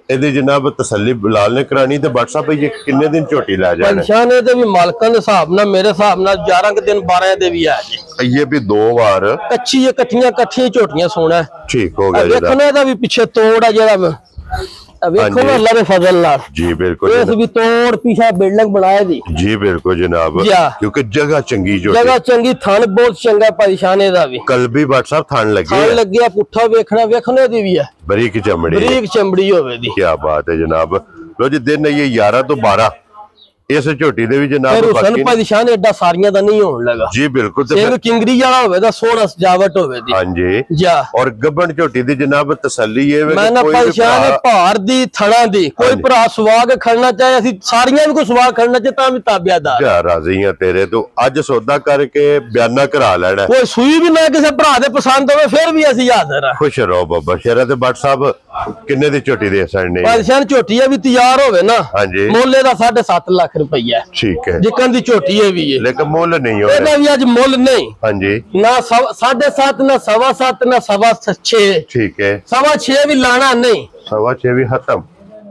ਇਹਦੀ ਜਨਾਬ ਤਸੱਲੀ ਬਲਾਲ ਨੇ ਕਰਾਣੀ ਤੇ WhatsApp ਇਹ ਕਿੰਨੇ ਦਿਨ ਝੋਟੀ ਲੈ ਜਾਣਾ ਪਰੇਸ਼ਾਨ ਇਹਦੇ ਵੀ ਮਾਲਕਾਂ ਦੇ ਹਿਸਾਬ ਨਾਲ ਮੇਰੇ ਹਿਸਾਬ ਨਾਲ 11 ਦਿਨ 12 ਦੇ ਵੀ ਆ ਜੀ ਇਹ ਵੀ 2 ਵਾਰ ਕੱਚੀ ਇਕੱਠੀਆਂ ਝੋਟੀਆਂ ਸੋਣਾ ਠੀਕ ਹੋ ਗਿਆ ਵੇਖੋ ਨਾ ਇਹਦਾ ਵੀ ਪਿੱਛੇ ਤੋੜ ਆ ਜਿਹੜਾ ਵੇਖੋ ਨਾ ਅੱਲਾ ਦੇ ਫਜ਼ਲ ਨਾਲ ਜੀ ਬਿਲਕੁਲ ਇਸ ਵੀ ਤੋੜ ਪਿੱਛੇ ਬਿਲਡਿੰਗ ਬਣਾਏ ਦੀ ਜੀ ਬਿਲਕੁਲ ਜਨਾਬ ਕਿਉਂਕਿ ਜਗ੍ਹਾ ਚੰਗੀ ਜਗ੍ਹਾ ਚੰਗੀ ਥਣ ਬਹੁਤ ਚੰਗਾ ਪਰੇਸ਼ਾਨ ਇਹਦਾ ਵੀ ਕਲਬੀ WhatsApp ਥਣ ਲੱਗਿਆ ਪੁੱਠਾ ਵੇਖਣਾ ਵੇਖਣੇ ਦੀ ਵੀ ਹੈ ਬਰੀਕ ਚਮੜੀ ਹੋਵੇ ਦੀ ਕੀ ਬਾਤ ਹੈ ਜਨਾਬ ਲੋ ਜੀ ਦਿਨ ਇਹ 11 ਤੋਂ 12 ਇਸ ਝੋਟੀ ਦੇ ਵੀ ਜਨਾਬ ਹੁਸਨ ਪਰੇਸ਼ਾਨ ਐਡਾ ਸਾਰੀਆਂ ਦਾ ਨਹੀਂ ਹੋਣ ਲੱਗਾ ਜੀ ਬਿਲਕੁਲ ਤੇ ਇਹ ਕਿੰਗਰੀ ਵਾਲਾ ਹੋਵੇ ਦਾ ਸੋਹਣਾ ਸਜਾਵਟ ਹੋਵੇ ਦੀ ਹਾਂਜੀ ਜਾ ਔਰ ਗੱਬਣ ਝੋਟੀ ਦੀ ਜਨਾਬ ਤਸੱਲੀ ਇਹ ਮੈਂ ਨਾ ਪਰੇਸ਼ਾਨ ਭਾਰ ਦੀ ਥਣਾ ਦੀ ਕੋਈ ਭਰਾ ਸਵਾਗ ਖੜਨਾ ਚਾਹੇ ਅਸੀਂ ਸਾਰੀਆਂ ਵੀ ਕੋਈ ਸਵਾਗ ਖੜਨਾ ਚਾਹੇ ਤਾਂ ਵੀ ਤਾਬਿਆਦਾਰ ਜਾ ਰਾਜ਼ੀ ਆ ਤੇਰੇ ਤੋਂ ਅੱਜ ਸੌਦਾ ਕਰਕੇ ਬਿਆਨਾ ਕਰਾ ਲੈਣਾ ਕੋਈ ਸੂਈ ਵੀ ਨਾ ਕਿਸੇ ਭਰਾ ਦੇ ਪਸੰਦ ਹੋਵੇ ਫਿਰ ਵੀ ਅਸੀਂ ਹਾਜ਼ਰ ਆ ਖੁਸ਼ ਰਹੋ ਬਾਬਾ ਸ਼ੇਰਾ ਤੇ WhatsApp ਕਿੰਨੇ ਦੀ ਝੋਟੀ ਦੇ ਸੜਨੇ ਪਰੇਸ਼ਾਨ ਝੋਟੀ ਵੀ ਤਿਆਰ ਹੋਵੇ ਨਾ ਹਾਂਜੀ ਮੁੱਲ ਦਾ 7.5 ਲੱਖ ਰੁਪਈਆ ਠੀਕ ਹੈ ਜਿੱਕਣ ਦੀ ਝੋਟੀ ਹੈ ਵੀ ਇਹ ਲੇਕਿਨ ਮੁੱਲ ਨਹੀਂ ਹੋਇਆ ਇਹਦਾ ਵੀ ਅੱਜ ਮੁੱਲ ਨਹੀਂ ਹਾਂਜੀ ਨਾ 7.5 ਨਾ 7.5 ਨਾ 6.5 ਠੀਕ ਹੈ 6.5 ਵੀ ਲਾਣਾ ਨਹੀਂ 6.5 ਵੀ ਖਤਮ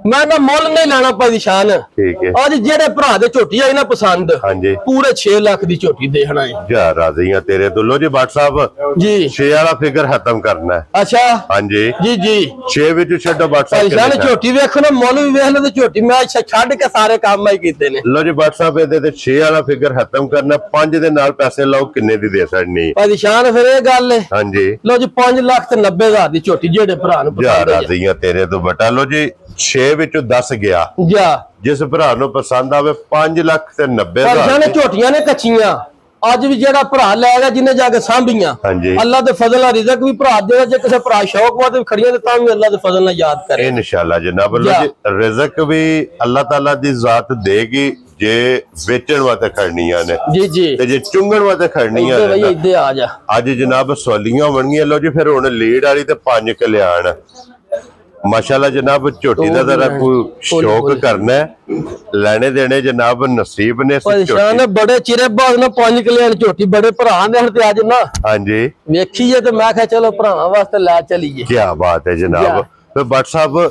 ਮੈਂ ਨਾ ਮੁੱਲ ਨਹੀਂ ਲਾਣਾ ਪਰੇਸ਼ਾਨ ਠੀਕ ਹੈ ਅੱਜ ਜਿਹੜੇ ਭਰਾ ਦੇ ਝੋਟੀ ਆਈ ਨਾ ਪਸੰਦ ਹਾਂਜੀ ਪੂਰੇ 6 ਲੱਖ ਦੀ ਝੋਟੀ ਦੇਖਣਾ ਹੈ ਜਾ ਰਾਜ਼ੀ ਆ ਤੇਰੇ ਤੋਂ ਲੋ ਜੀ WhatsApp ਜੀ 6 ਵਾਲਾ ਫਿਗਰ ਖਤਮ ਕਰਨਾ ਹੈ ਅੱਛਾ ਹਾਂਜੀ ਜੀ 6 ਵਿੱਚ ਛੱਡੋ WhatsApp ਪਰੇਸ਼ਾਨ ਝੋਟੀ ਵੇਖੋ ਨਾ ਮੁੱਲ ਵੀ ਵੇਖ ਲਓ ਤੇ ਝੋਟੀ ਮੈਂ ਛੱਡ ਕੇ ਸਾਰੇ ਕੰਮ ਹੀ ਕੀਤੇ ਨੇ ਲੋ ਜੀ WhatsApp ਇਹਦੇ ਤੇ 6 ਵਾਲਾ ਫਿਗਰ ਖਤਮ ਕਰਨਾ 5 ਦੇ ਨਾਲ ਪੈਸੇ ਲਾਓ ਕਿੰਨੇ ਦੀ ਦੇ ਸਕਣੀ ਪਰੇਸ਼ਾਨ ਫਿਰ ਇਹ ਗੱਲ ਹੈ ਹਾਂਜੀ ਲੋ ਜੀ 5 ਲੱਖ ਤੇ 90,000 ਦੀ ਝੋਟੀ ਜਿਹੜੇ ਭਰਾ ਨੂੰ ਜਾ ਰਾਜ਼ੀ ਆ ਤੇਰੇ ਤੋਂ ਬਟਾ ਲੋ ਜੀ 6 ਵਿੱਚੋਂ 10 ਗਿਆ ਜਾ ਜਿਸ ਭਰਾ ਨੂੰ ਪਸੰਦ ਆਵੇ 5 ਲੱਖ ਤੇ 90,000 ਪਰੇਸ਼ਾਨ ਝੋਟੀਆਂ ਨੇ ਕੱਚੀਆਂ ਅੱਜ ਵੀ ਜਿਹੜਾ ਭਰਾ ਲੈ ਗਿਆ ਜਿੰਨੇ ਜਾ ਕੇ ਸਾਂਭੀਆਂ ਅੱਲਾਹ ਦੇ ਫਜ਼ਲ ਨਾਲ ਰਿਜ਼ਕ ਵੀ ਭਰਾ ਦੇਗਾ ਜੇ ਕਿਸੇ ਭਰਾ ਸ਼ੌਕ ਵਾ ਤੇ ਖੜੀਆਂ ਤੇ ਤਾਂ ਵੀ ਅੱਲਾਹ ਦੇ ਫਜ਼ਲ ਨਾਲ ਯਾਦ ਕਰੇ ਇਨਸ਼ਾਅੱਲਾ ਜਨਾਬ ਰਿਜ਼ਕ ਵੀ ਅੱਲਾਹ ਤਾਲਾ ਦੀ ਜ਼ਾਤ ਦੇਗੀ ਜੇ ਵੇਚਣ ਵਾਸਤੇ ਖੜਨੀਆਂ ਨੇ ਜੀ ਤੇ ਜੇ ਚੁੰਗਣ ਵਾਸਤੇ ਖੜਨੀਆਂ ਨੇ ਇੱਥੇ ਆ ਜਾ ਅੱਜ ਜਨਾਬ ਸਵਾਲੀਆਂ ਬਣੀਆਂ ਲੋ ਜੀ ਫਿਰ ਹੁਣ ਲੀਡ ਵਾਲੀ ਤੇ 5 ਕਲਿਆਣ ਮਾਸ਼ਾਅੱਲਾ ਜਨਾਬ ਝੋਟੀ ਦਾ ਜ਼ਰਾ ਕੋਈ ਸ਼ੌਕ ਕਰਨਾ ਲੈਣੇ ਦੇਣੇ ਜਨਾਬ ਨਸੀਬ ਨੇ ਪਰੇਸ਼ਾਨ ਬੜੇ ਚਿਰੇ ਬਾਅਦ ਨਾ 5 ਕਲਿਆਣ ਝੋਟੀ ਬੜੇ ਭਰਾ ਨੇ ਤੇ ਅੱਜ ਨਾ ਹਾਂਜੀ ਵੇਖੀਏ ਤੇ ਮੈਂ ਕਿਹਾ ਚਲੋ ਭਰਾਵਾਂ ਵਾਸਤੇ ਲੈ ਚਲੀਏ ਕੀ ਬਾਤ ਹੈ ਜਨਾਬ ਫਿਰ WhatsApp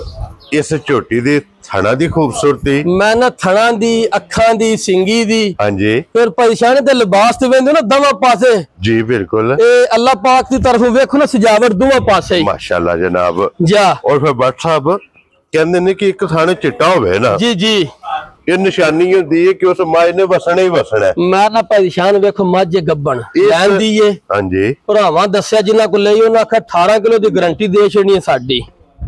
ਇਸ ਝੋਟੀ ਦੀ ਥਣਾ ਦੀ ਖੂਬਸੂਰਤੀ ਮੈਂ ਨਾ ਥਣਾ ਦੀ ਅੱਖਾਂ ਦੀ ਸਿੰਗੀ ਦੀ ਹਾਂਜੀ ਫਿਰ ਪਰੇਸ਼ਾਨ ਤੇ ਲਿਬਾਸ ਤੇ ਵੇਂਦੇ ਨਾ ਦੋਵਾਂ ਪਾਸੇ ਜੀ ਬਿਲਕੁਲ ਇਹ ਅੱਲਾਹ ਪਾਕ ਦੀ ਤਰਫੋਂ ਵੇਖੋ ਨਾ ਸਜਾਵਟ ਦੋਵਾਂ ਪਾਸੇ ਮਾਸ਼ਾਅੱਲਾ ਜਨਾਬ ਜਾ ਔਰ ਫਿਰ WhatsApp ਕਹਿੰਦੇ ਨੇ ਕਿ ਇੱਕ ਥਾਣੇ ਚਿੱਟਾ ਹੋਵੇ ਨਾ ਜੀ ਇਹ ਨਿਸ਼ਾਨੀ ਹੁੰਦੀ ਹੈ ਕਿ ਉਸ ਮਾਝ ਨੇ ਵਸਣਾ ਹੀ ਵਸਣਾ ਮੈਂ ਨਾ ਪਰੇਸ਼ਾਨ ਵੇਖੋ ਮੱਝ ਗੱਬਣ ਲੈਂਦੀ ਏ ਹਾਂਜੀ ਭਰਾਵਾਂ ਦੱਸਿਆ ਜਿੰਨਾ ਕੋਲ ਲਈ ਉਹਨਾਂ ਆਖਿਆ 18 ਕਿਲੋ ਦੀ ਗਾਰੰਟੀ ਦੇ ਛੜਨੀ ਸਾਡੀ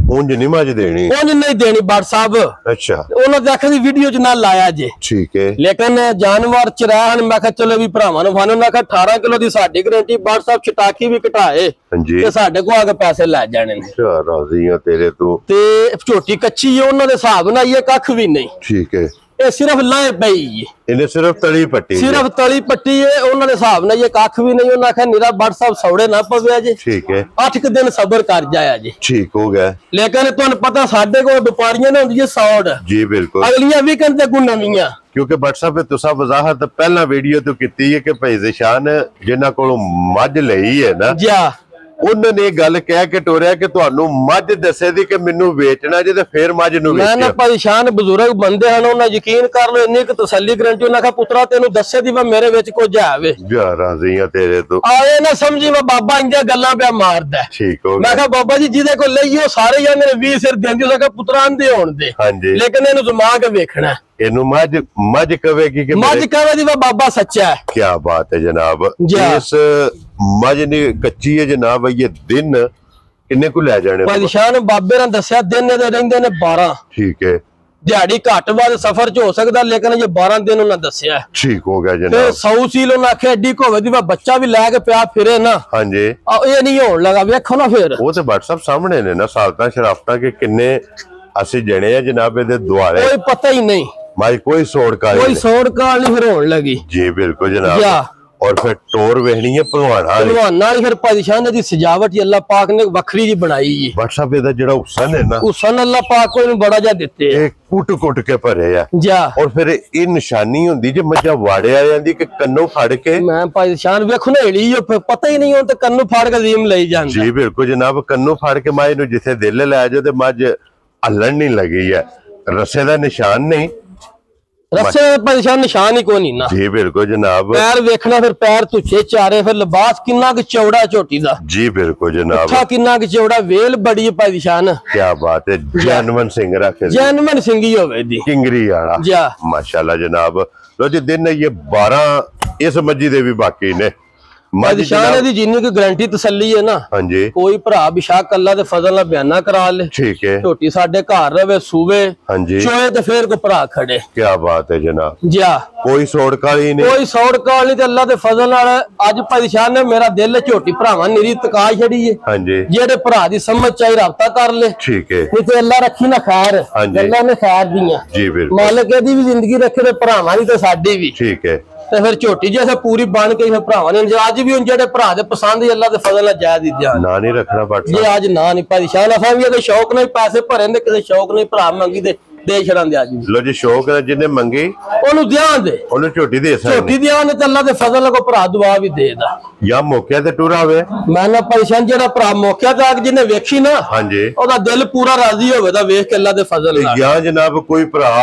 ਉਂਝ ਨਹੀਂ ਮੱਝ ਦੇਣੀ ਉਂਝ ਨਹੀਂ ਦੇਣੀ ਬਾੜ ਸਾਹਿਬ ਅੱਛਾ ਉਹਨਾਂ ਦੇ ਆਖਿਆ ਦੀ ਵੀਡੀਓ ਚ ਨਾਲ ਲਾਇਆ ਜੇ ਠੀਕ ਹੈ ਲੇਕਿਨ ਜਾਨਵਰ ਚਰਾਇਆ ਹਨ ਮੈਂ ਕਿਹਾ ਚਲੋ ਵੀ ਭਰਾਵਾਂ ਨੂੰ ਫਾਨੋ ਨਾ 18 ਕਿਲੋ ਦੀ ਸਾਡੀ ਗਾਰੰਟੀ ਬਾੜ ਸਾਹਿਬ ਚਟਾਕੀ ਵੀ ਘਟਾਏ ਤੇ ਸਾਡੇ ਕੋਲ ਆ ਕੇ ਪੈਸੇ ਲੈ ਜਾਣੇ ਨੇ ਅੱਛਾ ਰਾਜ਼ੀ ਆ ਤੇਰੇ ਤੋਂ ਤੇ ਝੋਟੀ ਕੱਚੀ ਹੈ ਉਹਨਾਂ ਦੇ ਹਿਸਾਬ ਨਾਲ ਇਹ ਕੱਖ ਵੀ ਨਹੀਂ ਠੀਕ ਹੈ ਇਹ ਸਿਰਫ ਲਾਏ ਪਈ ਇਹਨੇ ਸਿਰਫ ਤਲੀ ਪੱਟੀ ਹੈ ਉਹਨਾਂ ਦੇ ਹਿਸਾਬ ਨਾਲ ਇਹ ਕੱਖ ਵੀ ਨਹੀਂ ਉਹਨਾਂ ਆਖਿਆ ਨਿਰਾ ਬੜ ਸਾਹਿਬ ਸੌੜੇ ਨਾ ਪਵਿਆ ਜੇ ਠੀਕ ਹੈ 8 ਦਿਨ ਸਬਰ ਕਰ ਜਾਇਆ ਜੀ ਠੀਕ ਹੋ ਗਿਆ ਲੇਕਿਨ ਤੁਹਾਨੂੰ ਪਤਾ ਸਾਡੇ ਕੋਲ ਵਪਾਰੀਆਂ ਨੇ ਹੁੰਦੀ ਹੈ ਸੌੜ ਜੀ ਬਿਲਕੁਲ ਅਗਲੀਆਂ ਵੀ ਕਹਿੰਦੇ ਕੋ ਨਵੀਆਂ ਕਿਉਂਕਿ WhatsApp ਤੇ ਤੁਸੀਂ ਵਜ਼ਾਹਤ ਪਹਿਲਾਂ ਵੀਡੀਓ ਤੋਂ ਕੀਤੀ ਹੈ ਕਿ ਭਾਈ ਜ਼ਿਸ਼ਾਨ ਜਿਨ੍ਹਾਂ ਕੋਲੋਂ ਮੱਝ ਲਈ ਹੈ ਨਾ उन्होंने गल कह के टोरिया कि तुहानू मझ दसे दी कि मैनू वेचना जे ते फिर मझ नू मैं ना परेशान बुजुर्ग बंदे हैं उन्हें यकीन कर लो इन्नी तसल्ली गारंटी उन्हें पुत्रा तेनू दसे दी मेरे विच कुछ है राजी हां तेरे तो आए ना समझी मैं बाबा इंजा गल्लां पे मारदा ठीक हो मैं कहा बाबा जी जिदे को लईओ सारे जाने 20 सिर देंदी उसका पुत्रा आंदे होण दे लेकिन इन्हू जमा के वेखना इनू मझ कवेगी कि मझ कवेगी वो बाबा सच्चा है। क्या बात है जनाब। इस मझ ने कच्ची है जनाब ये दिन किन्ने को ले जाने परेशान बाबे ने दस्या दिन दे रहिंदे ने 12 ठीक है दिहाड़ी घट बाद सफर च हो सकता लेकिन ये 12 दिन उन्हें दस्या ठीक हो गया जनाब। 100 सील उन्हें आखे एडी कोवे दी बच्चा भी लैके पिया फिरे ना हां जी ये नहीं होण लगा वेखो ना फिर वो तो व्हाट्सएप सामने ने ना सालता शराफता के किन्ने असि जणे है जनाब दे दुआरे कोई पता ही नहीं भाई कोई सोड़ काल नहीं फिर होने लगी जी बिल्कुल जनाब। और फिर टोर वेखनी है भगवाना फिर परेशान दी सजावट अल्लाह पाक ने वखरी जी बनाई है व्हाट्सएप दा जेड़ा हुसन है ना हुसन अल्लाह पाक को बड़ा जा दिते है कुट के भरे है जा और फिर ये निशानी हुंदी जे मजा वाड़े आ जांदी कि कन्नों फाड़ के मैं परेशान वेखो ना हेली पता ही नहीं हो तो कन्नों फाड़ के जीम लई जांदा जी बिल्कुल जनाब कन्नों फाड़ के माई नु जिथे दिल लै जाओ ते मज हलन नहीं लगी है रस्से दा निशान नहीं रस्से परेशान निशान ही को नहीं ना जी बिल्कुल जनाब। पैर वेखना फिर पैर तुछे चारे फिर लिबास किन्ना कि चौड़ा झोटी दा जी बिल्कुल जनाब। अच्छा किन्ना कि चौड़ा वेल बड़ी परेशान क्या बात है जैनवन सिंह रखे जैनवन सिंह ही होवे दी किंगरी वाला जा माशाल्लाह जनाब। लो जी दिन ये 12 इस मस्जिद दे भी बाकी ने परेशान दी जिन्नी की गारंटी तसल्ली है ना हां जी कोई भरा बिशाक अल्लाह दे फजल नाल बयाना करा ले ठीक है छोटी साडे घर रवे सूवे हां जी चोए ते फिर को भरा खड़े क्या बात है जनाब जा कोई सोड़ काली नहीं ते अल्लाह दे फजल नाल आज परेशान ने मेरा दिल छोटी भरावां निरी तका छड़ी है हां जी जेड़े भरा दी समझ चाही राबता कर ले ठीक है नहीं ते अल्लाह रखी ना खैर अल्लाह ने खैर दियां जी बिल्कुल मालिक दी भी जिंदगी रखे ते भरावां दी ते साडी भी ठीक है ते फिर छोटी जैसे पूरी बन के भरावां ने आज भी उन जेड़े भरा दे पसंद अल्लाह दे फजल नाल जायज दिया ना नहीं रखना पड़ता ये आज ना नहीं परेशान असा भी अगर शौक नहीं पैसे भरे ने किसी शौक नहीं भरा मंगी दे दे छड़ांदे आज लो जी शौक है जिन्ने मंगी ओनु ध्यान दे ओनु छोटी दे सकदे छोटी ध्यान ते अल्लाह दे फजल को भरा दुआ भी दे दा या मौके ते टुरा होवे मैं ना परेशान जेड़ा भरा मौके ते आके जिन्ने वेखी ना हां जी ओदा दिल पूरा राजी होवे दा वेख के अल्लाह दे फजल नाल या जनाब कोई भरा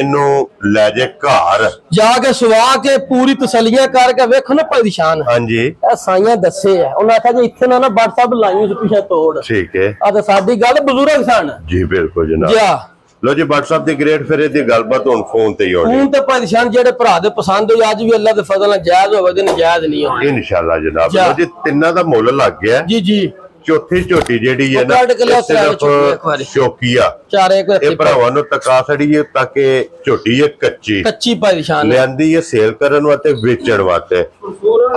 इनु ले जे घर जाके सुवा के पूरी तसल्लियां करके वेखो ना परेशान हां जी ए साईयां दसे है उन्हां आखा जे इथे ना WhatsApp लाईओ से पीछे तोड़ ठीक है आ ते साडी गल बुजुर्ग सन जी बिल्कुल जनाब जा लो जी WhatsApp दी ग्रेड फिर दी गलबात हुन फोन ते ही होनी फोन ते परेशान जेड़े भरा दे पसंद होई आज भी अल्लाह दे फजल नाल जायज होवे ते नजायज नहीं होनी इंशाल्लाह जनाब। लो जी तिन्ना दा मुੱਲ लग गया जी जी चौथी छोटी जेड़ी है ना सिर्फ शौकिया चारे को ए भरावां नु तका छड़ी है ताकि छोटी है कच्ची परेशान लेंदी है सेल करन वास्ते बेचण वास्ते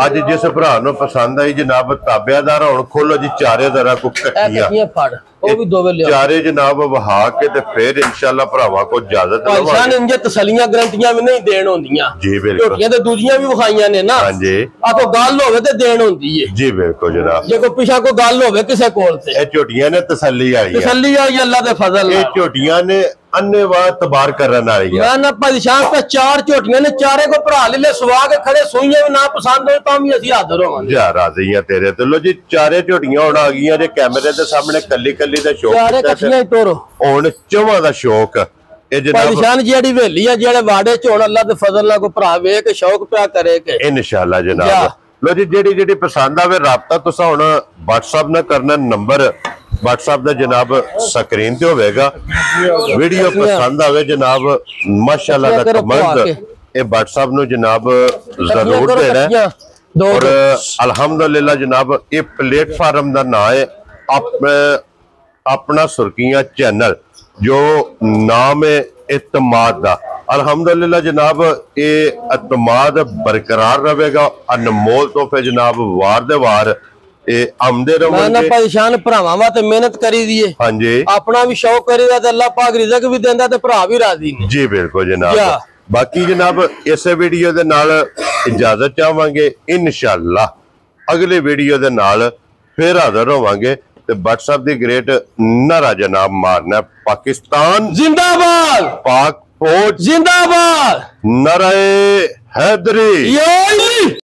आज जिस भरा नु पसंद आई जनाब ताबेदार हुन खोलो जी चारे जरा को कच्चियां फड़ ਉਹ ਵੀ ਦੋਵੇਂ ਲਿਆ ਚਾਰੇ ਜਨਾਬ ਵਹਾ ਕੇ ਤੇ ਫਿਰ ਇਨਸ਼ਾਅੱਲਾ ਭਰਾਵਾਂ ਕੋ ਇਜਾਜ਼ਤ ਪਰੇਸ਼ਾਨ ਇੰਜ ਤਸਲੀਆਂ ਗਰੰਟੀਆਂ ਵੀ ਨਹੀਂ ਦੇਣ ਹੁੰਦੀਆਂ ਜੀ ਬਿਲਕੁਲ ਝੋਟੀਆਂ ਤੇ ਦੂਜੀਆਂ ਵੀ ਵਿਖਾਈਆਂ ਨੇ ਨਾ ਹਾਂਜੀ ਆ ਕੋ ਗੱਲ ਹੋਵੇ ਤੇ ਦੇਣ ਹੁੰਦੀ ਏ ਜੀ ਬਿਲਕੁਲ ਜਨਾਬ ਜੇ ਕੋ ਪਿਛਾ ਕੋ ਗੱਲ ਹੋਵੇ ਕਿਸੇ ਕੋਲ ਤੇ ਇਹ ਝੋਟੀਆਂ ਨੇ ਤਸੱਲੀ ਆਈ ਅੱਲਾਹ ਦੇ ਫਜ਼ਲ ਨਾਲ ਇਹ ਝੋਟੀਆਂ ਨੇ अन्नेवाह तबार करने वाली है ना परेशान पे चार झोटियां ने चारे को भरा ले सुवा के खड़े सुइयां भी ना पसंद हो तो भी असि हाजिर होवांगे जा राजी है तेरे ते लो जी चारे झोटियां हुन आ गईयां जे कैमरे दे सामने कल्ली कल्ली दा शौक चारे कठियां ही तोरो हुन चौवां दा शौक ए जनाब परेशान जेड़ी हवेली है जेड़े वाड़े च हुन अल्लाह दे फजल नाल को भरा वे के शौक पिया करे के इंशाअल्लाह जनाब। लो जी जेड़ी पसंद आवे राबता तुसा हुन WhatsApp ना करना नंबर WhatsApp ਦਾ जनाब स्क्रीन ਤੇ ਹੋਵੇਗਾ वीडियो पसंद आवे जनाब माशाल्लाह ਦਾ कमेंट ਇਹ WhatsApp ਨੂੰ जनाब जरूर देना और अल्हम्दुलिल्लाह जनाब ये प्लेटफार्म ਦਾ नाम है अपना सुर्खियां चैनल जो नाम है इत्माद दा अल्हम्दुलिल्लाह जनाब ये इत्माद बरकरार रहेगा अनमोल तोहफे जनाब वार दे वार आमदे रहोगे परेशान भरावां वास्ते मेहनत करी दी है हां जी अपना भी शौक करीदा ते अल्लाह पाक रिज़्क भी देंदा ते भरा भी राजी ने जी बिल्कुल जनाब। बाकी जनाब इस वीडियो दे नाल इजाजत चाहांगे इंशाअल्लाह अगले वीडियो दे नाल फिर हाजिर होवांगे ते WhatsApp दी ग्रेट नारा जनाब मारना पाकिस्तान जिंदाबाद पाक फौज जिंदाबाद नारे हैदरी